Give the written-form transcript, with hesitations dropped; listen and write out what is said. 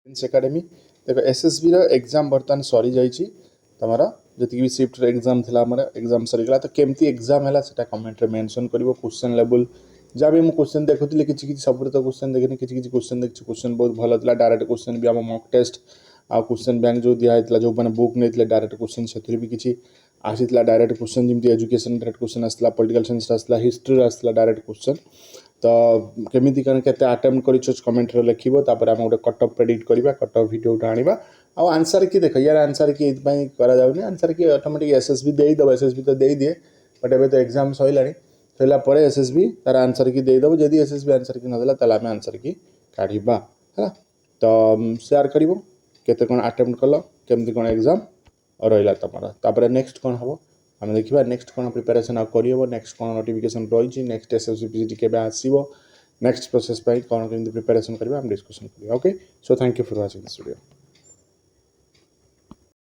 Prince academy देख SSB exam बर्तमान सरी जाइए तुम जी भी शिफ्ट एग्जाम थी आम एग्जाम सरीगला तो केमती एग्जाम है से कमेंट मेंशन कर क्वेश्चन लेवल जहाँ भी मुझे क्वेश्चन देखुली कि सब तो क्वेश्चन देखनी कि क्वेश्चन देखी क्वेश्चन बहुत भल था डायरेक्ट क्वेश्चन भी आम मॉक टेस्ट आ क्वेश्चन बैंक जो दिखाई जो मैंने बुक नहीं डायरेक्ट क्वेश्चन से भी किसी आसीला डायरेक्ट क्वेश्चन जमी एजुकेशन डायरेक्ट क्वेश्चन आसला पॉलिटिकल साइंस आसला हिस्ट्री आसला डायरेक्ट क्वेश्चन तो केमी कौन के अटेम्प्ट कर कमेंट लिख तापर आम गोटे कटअप प्रेडिक्ट करवा कटअप भिडियो आने आंसर की देख यार आंसर की ये आंसर की ऑटोमेटिक एसएसबी देदेव एसएसबी तो दे दिए बट एवं तो एग्जाम सर एसएसबी तार आंसर की देदेव जदि एसएसबी आंसर की नदेला आम आंसर की काढ़ा है तो सेयार कर केते कौन अटेम्प्ट कल केमती कौन एग्जाम रहा तुम नेक्स्ट कौन हम आम देखा नेक्स्ट कौन प्रिपेरेसन कर नेक्स्ट कौन नोटिफिकेशन रही नेक्स्ट एसएसबी के आसो नेक्स्ट प्रोसेस कौन केमती प्रिपेरेसन करवा डिस्कसन करिया okay so thank you for watching this video.